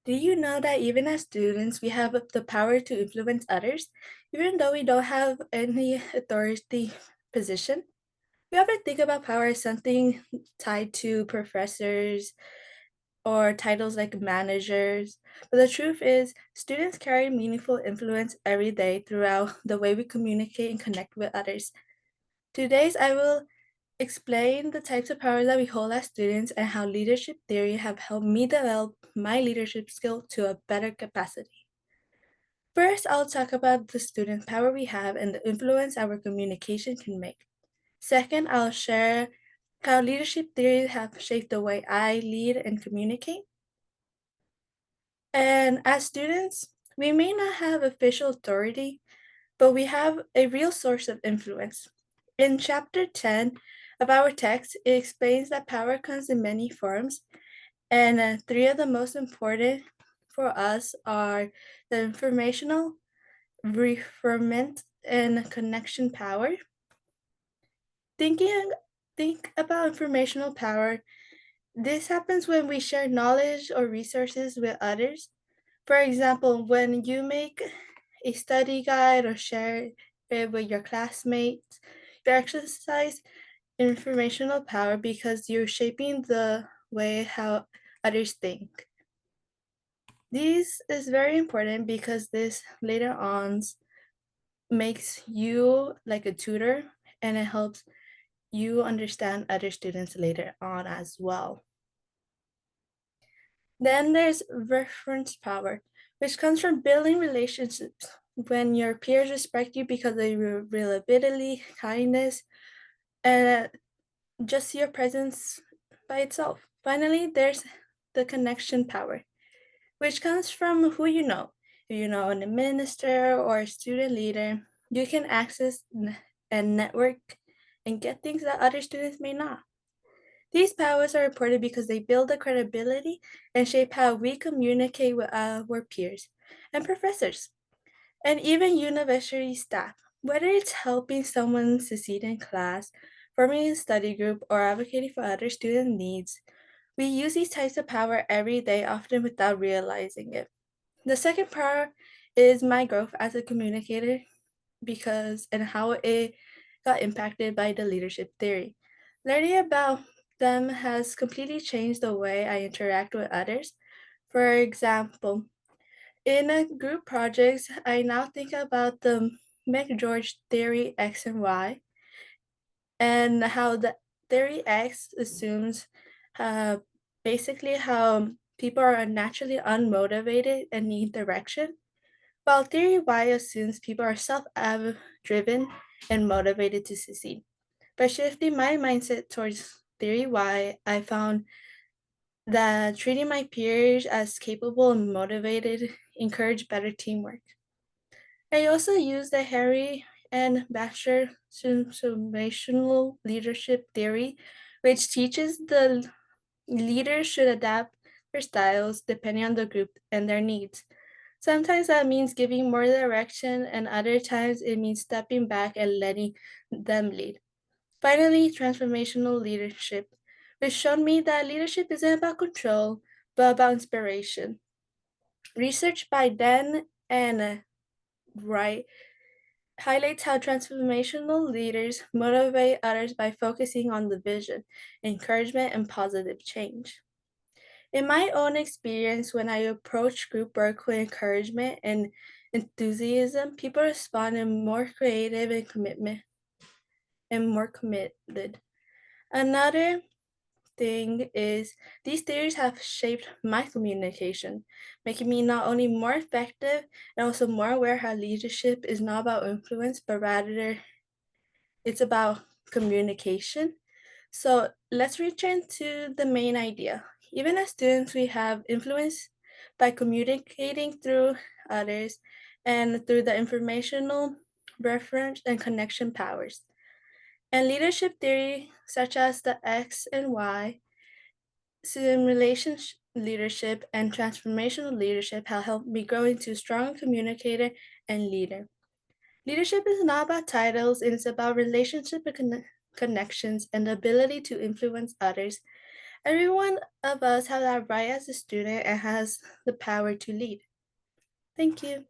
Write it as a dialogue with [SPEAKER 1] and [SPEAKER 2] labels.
[SPEAKER 1] Do you know that even as students, we have the power to influence others, even though we don't have any authority position? We often think about power as something tied to professors or titles like managers, but the truth is, students carry meaningful influence every day throughout the way we communicate and connect with others. Today's I will explain the types of power that we hold as students and how leadership theory have helped me develop my leadership skill to a better capacity. First, I'll talk about the student power we have and the influence our communication can make. Second, I'll share how leadership theory have shaped the way I lead and communicate. And as students, we may not have official authority, but we have a real source of influence. In chapter 10 of our text, it explains that power comes in many forms, and three of the most important for us are the informational, referment, and connection power. Thinking think about informational power. This happens when we share knowledge or resources with others. For example, when you make a study guide or share it with your classmates, you exercise informational power because you're shaping the way how others think. This is very important because this later on makes you like a tutor and it helps you understand other students later on as well. Then there's reference power, which comes from building relationships when your peers respect you because of your reliability, kindness, and just your presence by itself. Finally, there's the connection power, which comes from who you know. If you know an administrator or a student leader, you can access and network and get things that other students may not. These powers are important because they build the credibility and shape how we communicate with our peers and professors, and even university staff. Whether it's helping someone succeed in class, forming a study group, or advocating for other student needs, we use these types of power every day, often without realizing it. The second power is my growth as a communicator because and how it got impacted by the leadership theory. Learning about them has completely changed the way I interact with others. For example, in a group projects, I now think about the McGeorge theory X and Y and how the theory X assumes uh, basically how people are naturally unmotivated and need direction, while theory Y assumes people are driven and motivated to succeed. By shifting my mindset towards theory Y, I found that treating my peers as capable and motivated encouraged better teamwork. I also use the Harry and Baxter transformational leadership theory, which teaches the leaders should adapt their styles depending on the group and their needs. Sometimes that means giving more direction, and other times it means stepping back and letting them lead. Finally, transformational leadership, which showed me that leadership isn't about control, but about inspiration. Research by Dan and Wright highlights how transformational leaders motivate others by focusing on the vision, encouragement, and positive change. In my own experience, when I approach group work with encouragement and enthusiasm, people respond in more creative and more committed. Another thing is these theories have shaped my communication, making me not only more effective and also more aware how leadership is not about influence, but rather it's about communication. So let's return to the main idea. Even as students, we have influence by communicating through others and through the informational, reference, and connection powers. And leadership theory, such as the X and Y, simulation leadership, and transformational leadership, have helped me grow into a strong communicator and leader. Leadership is not about titles, it is about relationship and connections and the ability to influence others. Every one of us have that right as a student and has the power to lead. Thank you.